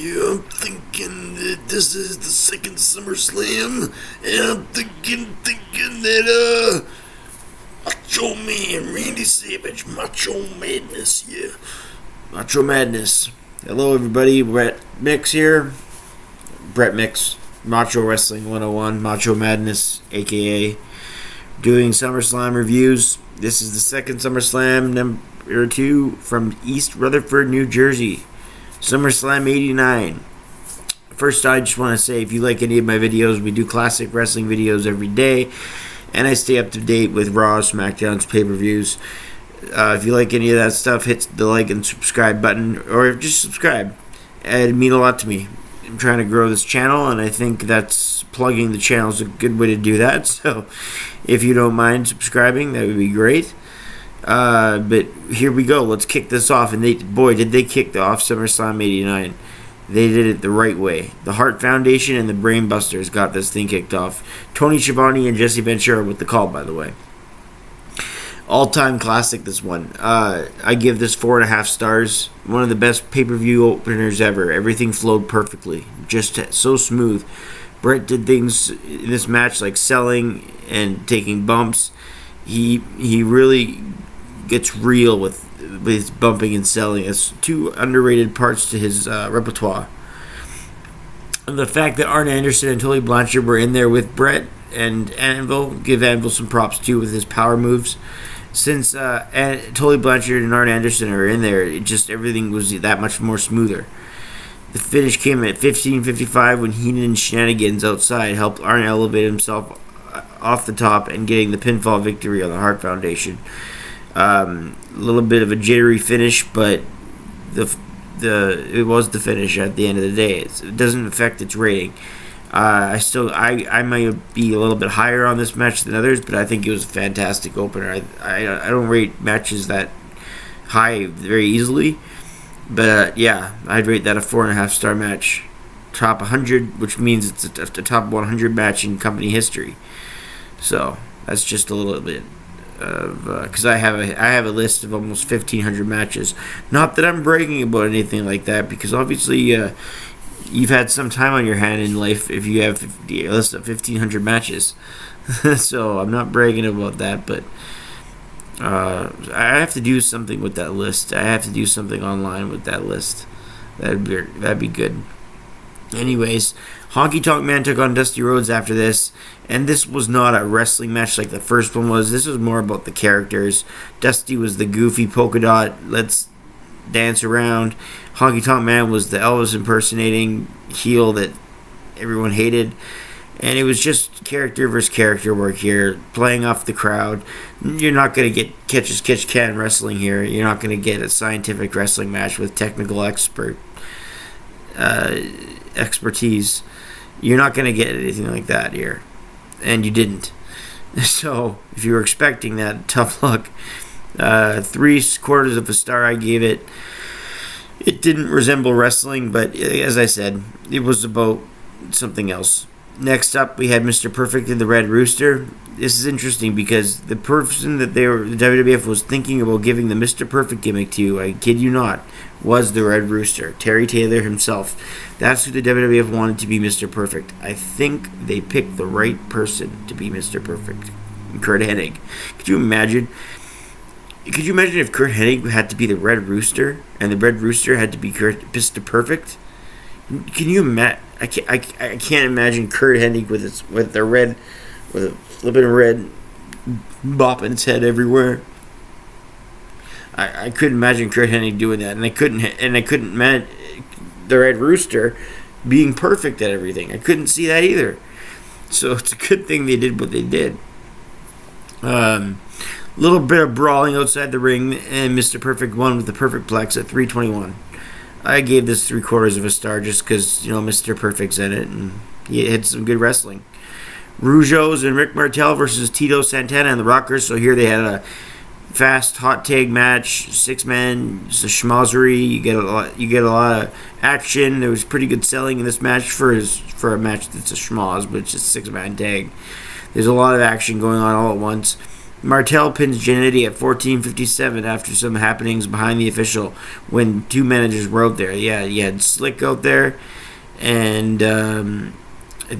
Yeah, I'm thinking that this is the second SummerSlam, and I'm thinking that, Macho Man, Randy Savage, Macho Madness, yeah. Macho Madness. Hello, everybody. Brett Mix here. Brett Mix, Macho Wrestling 101, Macho Madness, aka doing SummerSlam reviews. This is the second SummerSlam, number 2 from East Rutherford, New Jersey. SummerSlam 89. First, I just want to say, if you like any of my videos, we do classic wrestling videos every day, and I stay up to date with Raw, SmackDown's pay-per-views. If you like any of that stuff, hit the like and subscribe button, or just subscribe. It'd mean a lot to me. I'm trying to grow this channel, and I think that's plugging the channel is a good way to do that. So, if you don't mind subscribing, that would be great. But here we go. Let's kick this off. And did they kick off SummerSlam 89. They did it the right way. The Hart Foundation and the Brain Busters got this thing kicked off. Tony Schiavone and Jesse Ventura with the call, by the way. All-time classic, this one. I give this 4.5 stars. One of the best pay-per-view openers ever. Everything flowed perfectly. Just so smooth. Brett did things in this match like selling and taking bumps. He really gets real with his bumping and selling. It's two underrated parts to his repertoire. And the fact that Arn Anderson and Tully Blanchard were in there with Brett and Anvil, give Anvil some props too with his power moves. Since Tully Blanchard and Arn Anderson are in there, everything was that much more smoother. The finish came at 15:55 when Heenan's shenanigans outside helped Arn elevate himself off the top and getting the pinfall victory on the Hart Foundation. A little bit of a jittery finish, but it was the finish at the end of the day. It doesn't affect its rating. I might be a little bit higher on this match than others, but I think it was a fantastic opener. I don't rate matches that high very easily, but yeah, I'd rate that a 4.5 star match, top 100, which means it's a top 100 match in company history. So that's just a little bit of because I have a list of almost 1,500 matches. Not that I'm bragging about anything like that, because obviously you've had some time on your hand in life if you have a list of 1,500 matches. So I'm not bragging about that, but I have to do something with that list. I have to do something online with that list. That'd be good. Anyways, Honky Tonk Man took on Dusty Rhodes after this, and this was not a wrestling match like the first one was. This was more about the characters. Dusty was the goofy polka dot, let's dance around. Honky Tonk Man was the Elvis impersonating heel that everyone hated. And it was just character versus character work here, playing off the crowd. You're not going to get catch as catch can wrestling here. You're not going to get a scientific wrestling match with technical expertise. You're not going to get anything like that here. And you didn't. So, if you were expecting that, tough luck. 3/4 of a star I gave it. It didn't resemble wrestling, but as I said, it was about something else. Next up, we had Mr. Perfect and the Red Rooster. This is interesting because the person that the WWF was thinking about giving the Mr. Perfect gimmick to, I kid you not, was the Red Rooster, Terry Taylor himself. That's who the WWF wanted to be Mr. Perfect. I think they picked the right person to be Mr. Perfect, Curt Hennig. Could you imagine if Curt Hennig had to be the Red Rooster and the Red Rooster had to be Mr. Perfect? Can you imagine? I can't imagine Curt Hennig with a flipping red bopping its head everywhere. I couldn't imagine Curt Hennig doing that, and I couldn't imagine the Red Rooster being perfect at everything. I couldn't see that either. So it's a good thing they did what they did. Little bit of brawling outside the ring, and Mr. Perfect won with the Perfect Plex at 3:21. I gave this 3/4 of a star just because, Mr. Perfect's in it, and he had some good wrestling. Rougeau's and Rick Martel versus Tito Santana and the Rockers. So here they had a fast hot tag match, 6-man. It's a schmozzery. You get a lot of action. There was pretty good selling in this match for a match that's a schmoz, but it's just a 6-man tag. There's a lot of action going on all at once. Martel pins Jannetty at 14:57 after some happenings behind the official when two managers were out there. Yeah, you had Slick out there and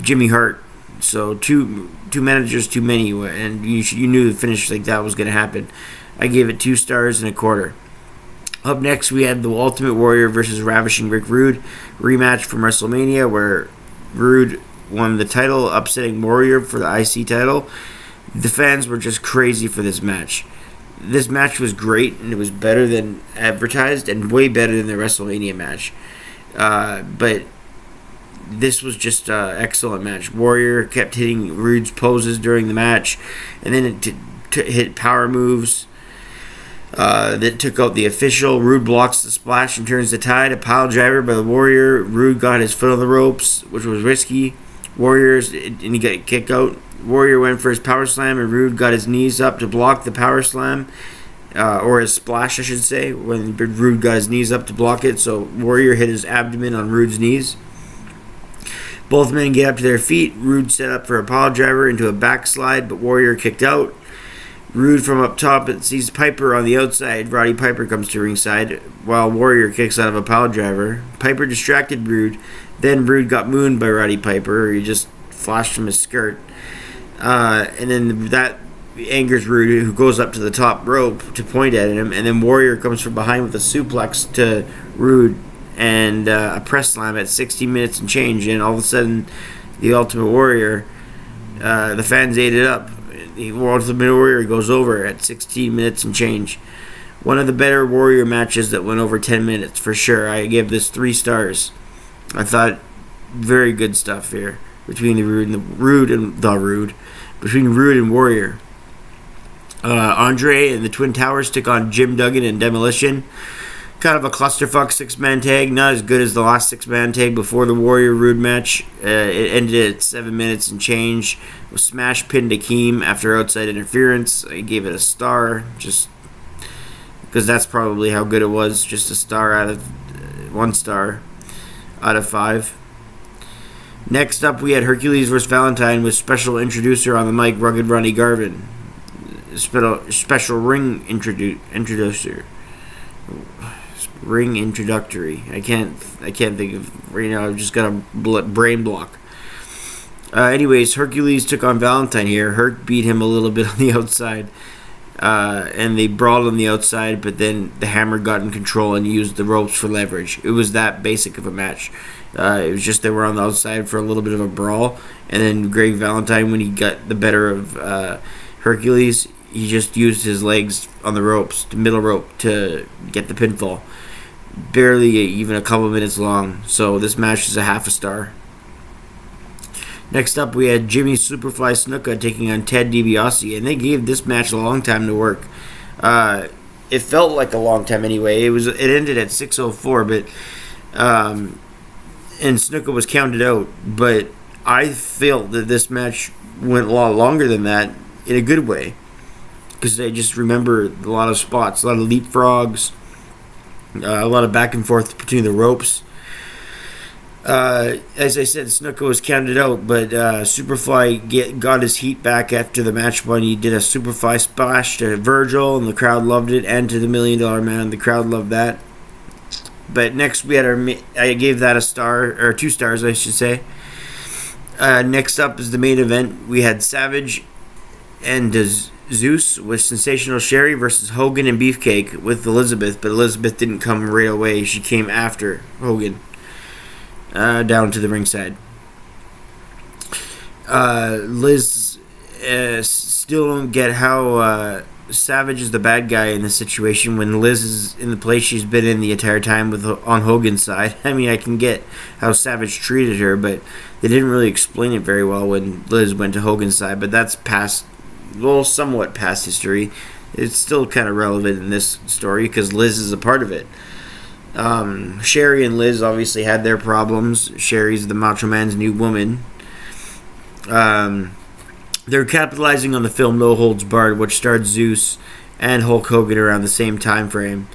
Jimmy Hart. So two managers too many, and you knew the finish like that was going to happen. I gave it 2 stars and a quarter. Up next, we had the Ultimate Warrior versus Ravishing Rick Rude rematch from WrestleMania, where Rude won the title, upsetting Warrior for the IC title. The fans were just crazy for this match. This match was great, and it was better than advertised, and way better than the WrestleMania match. But this was just an excellent match. Warrior kept hitting Rude's poses during the match, and then it hit power moves that took out the official. Rude blocks the splash and turns the tide. A pile driver by the Warrior. Rude got his foot on the ropes, which was risky. Warriors, and he got kicked out. Warrior went for his power slam, and Rude got his knees up to block the power slam, or his splash, I should say, when Rude got his knees up to block it. So Warrior hit his abdomen on Rude's knees. Both men get up to their feet. Rude set up for a pile driver into a backslide, but Warrior kicked out. Rude from up top and sees Piper on the outside. Roddy Piper comes to ringside while Warrior kicks out of a pile driver. Piper distracted Rude. Then Rude got mooned by Roddy Piper. He just flashed from his skirt. And then that angers Rude, who goes up to the top rope to point at him. And then Warrior comes from behind with a suplex to Rude and a press slam at 60 minutes and change. And all of a sudden, the Ultimate Warrior, the fans ate it up. The Ultimate Warrior goes over at 16 minutes and change. One of the better Warrior matches that went over 10 minutes, for sure. I give this 3 stars. I thought very good stuff here between between Rude and Warrior. Andre and the Twin Towers took on Jim Duggan and Demolition. Kind of a clusterfuck 6-man tag, not as good as the last 6-man tag before the Warrior Rude match. It ended at 7 minutes and change. Smash pinned Akeem after outside interference. I gave it a star, just because that's probably how good it was. Just a star out of 1 star out of 5. Next up, we had Hercules vs. Valentine with special introducer on the mic, Rugged Ronnie Garvin. Special ring introducer. Ring introductory. I can't think of right now. I've just got a brain block. Anyways, Hercules took on Valentine here. Herc beat him a little bit on the outside, and they brawled on the outside. But then the Hammer got in control and used the ropes for leverage. It was that basic of a match. It was just they were on the outside for a little bit of a brawl, and then Greg Valentine, when he got the better of Hercules, he just used his legs on the ropes, the middle rope, to get the pinfall. Barely even a couple minutes long. So this match is a half a star. Next up, we had Jimmy Superfly Snuka taking on Ted DiBiase, and they gave this match a long time to work. It felt like a long time anyway. It ended at 6:04, but and Snuka was counted out. But I felt that this match went a lot longer than that in a good way, because I just remember a lot of spots, a lot of leapfrogs, a lot of back and forth between the ropes. As I said, Snuka was counted out, but Superfly got his heat back after the match when he did a Superfly splash to Virgil, and the crowd loved it, and to the $1 Million Man. The crowd loved that. But next we had I gave that a star, or 2 stars, I should say. Next up is the main event. We had Savage and Zeus with Sensational Sherry versus Hogan and Beefcake with Elizabeth, but Elizabeth didn't come right away. She came after Hogan down to the ringside. Liz still don't get how Savage is the bad guy in this situation when Liz is in the place she's been in the entire time on Hogan's side. I mean, I can get how Savage treated her, but they didn't really explain it very well when Liz went to Hogan's side, but that's somewhat past history. It's still kind of relevant in this story because Liz is a part of it. Sherry and Liz obviously had their problems. Sherry's the Macho Man's new woman. They're capitalizing on the film No Holds Barred, which starred Zeus and Hulk Hogan around the same time frame.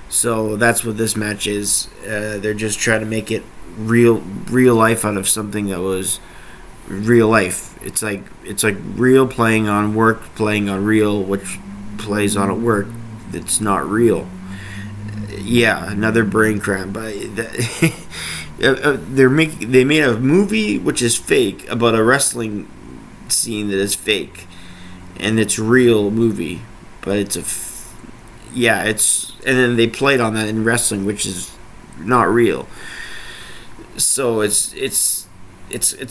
So that's what this match is. They're just trying to make it real life out of something that was real life. It's like real playing on work, playing on real, which plays on a work that's not real. Yeah, another brain cramp. But they made a movie which is fake about a wrestling scene that is fake, and it's real movie, but it's and then they played on that in wrestling, which is not real. So it's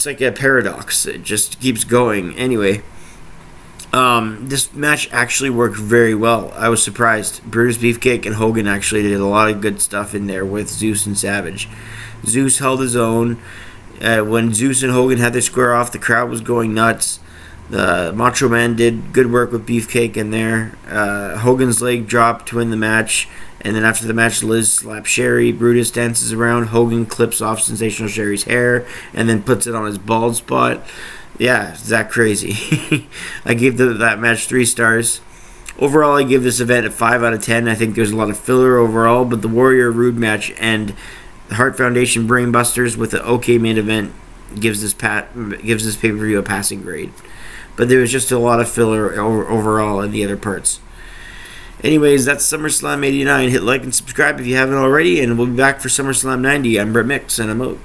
like a paradox. It just keeps going. Anyway, this match actually worked very well. I was surprised. Brutus Beefcake and Hogan actually did a lot of good stuff in there with Zeus and Savage. Zeus held his own. When Zeus and Hogan had their square off, the crowd was going nuts. The Macho Man did good work with Beefcake in there. Hogan's leg dropped to win the match. And then after the match, Liz slaps Sherry. Brutus dances around. Hogan clips off Sensational Sherry's hair and then puts it on his bald spot. Yeah, it's that crazy. I gave that match 3 stars. Overall, I give this event a 5 out of 10. I think there's a lot of filler overall, but the Warrior Rude match and the Hart Foundation Brainbusters with the OK main event gives this pay-per-view a passing grade. But there was just a lot of filler overall in the other parts. Anyways, that's SummerSlam 89. Hit like and subscribe if you haven't already, and we'll be back for SummerSlam 90. I'm Brett Mix, and I'm out.